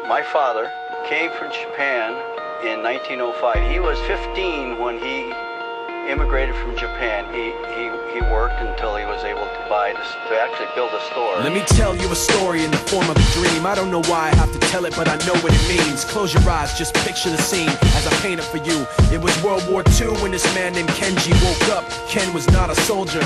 my father came from Japan in 1905. He was 15 when he immigrated from Japan. He worked until he was able to actually build a store. Let me tell you a story in the form of a dream. I don't know why I have to tell it, but I know what it means. Close your eyes, just picture the scene as I paint it for you. It was World War II when this man named Kenji woke up. Ken was not a soldier.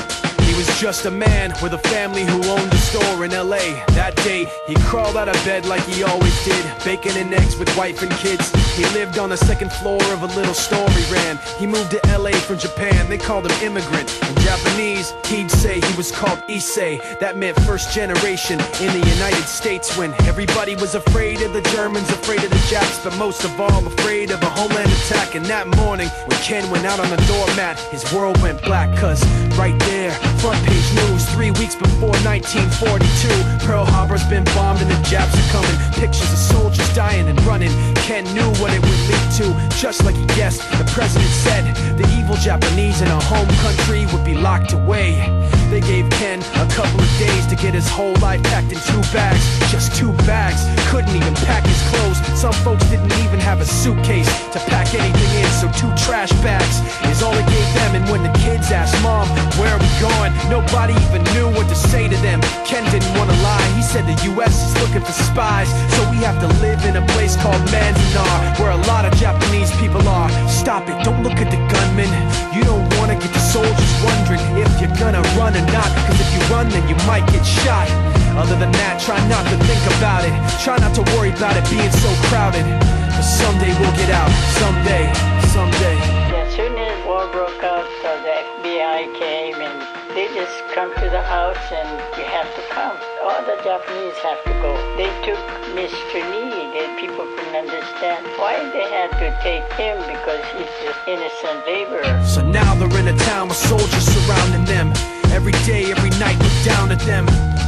He was just a man with a family who owned a store in LA. That day, he crawled out of bed like he always did, bacon and eggs with wife and kids. He lived on the second floor of a little store he ran. He moved to LA from Japan, they called him immigrant. In Japanese, he'd say he was called Issei. That meant first generation in the United States, when everybody was afraid of the Germans, afraid of the Japs, but most of all afraid of a homeland attack. And that morning, when Ken went out on the doormat, his world went black, cause right there, front page news, 3 weeks before 1942, Pearl Harbor's been bombed and the Japs are coming. Pictures of soldiers dying and running. Ken knew what it would lead to, just like he guessed. The president said the evil Japanese in our home country would be locked away. They gave Ken a couple of days to get his whole life packed in 2 bags. Just 2 bags, couldn't even pack his clothes. Some folks didn't even have a suitcase to pack anything in, so 2 trash bags is all they gave them. And when the kids asked Mom, where are we going, nobody even knew what to say to them. Ken didn't want to lie, he said the US is looking for spies, so we have to live in a place called Manzanar, where a lot of Japanese people are. Stop it, don't look at the gunmen. You don't want to get the soldiers wondering if you're gonna run or not, cause if you run then you might get shot. Other than that, try not to think about it. Try not to worry about it being so crowded, but someday we'll get out. Someday, someday. As soon as war broke out, so the FBI came and they just come to the house and you have to come. All the Japanese have to go. They took Mr. Need and people couldn't understand why they had to take him, because he's just innocent laborer. So now they're in a town with soldiers surrounding them. Every day, every night, look down at them.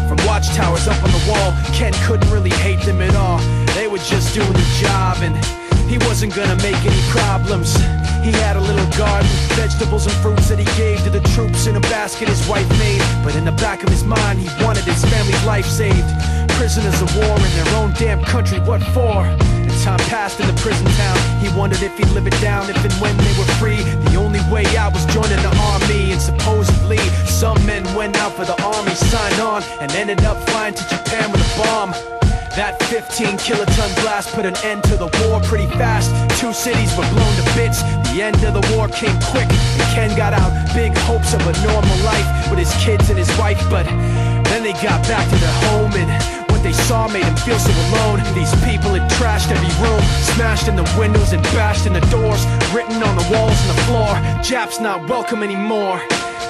From watchtowers up on the wall, Ken couldn't really hate them at all. They were just doing the job and he wasn't gonna make any problems. He had a little garden, vegetables and fruits that he gave to the troops in a basket his wife made. But in the back of his mind, he wanted his family's life saved. Prisoners of war in their own damn country, what for? As time passed in the prison town, he wondered if he'd live it down if and when they were free. The only way out was joining the army, and supposedly some men went out for the army, signed on, and ended up flying to Japan with a bomb. That 15-kiloton blast put an end to the war pretty fast. 2 cities were blown to bits. The end of the war came quick, and Ken got out big hopes of a normal life with his kids and his wife. But then they got back to their home, and what they saw made him feel so alone. These people had trashed every room, smashed in the windows and bashed in the doors, written on the walls and the floor, "Japs not welcome anymore."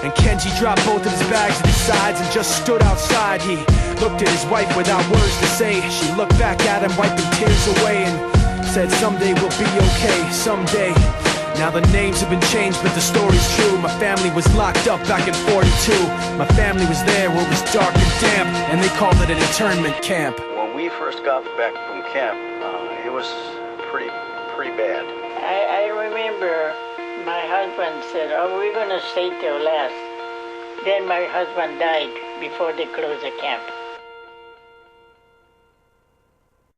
And Kenji dropped both of his bags at his sides and just stood outside. He looked at his wife without words to say. She looked back at him, wiping tears away, and said, "Someday we'll be okay, someday." Now the names have been changed, but the story's true. My family was locked up back in 42. My family was there where it was dark and damp, and they called it an internment camp. When we first got back from camp, it was pretty bad. I remember my husband said, "Oh, we're gonna stay till last." Then my husband died before they closed the camp.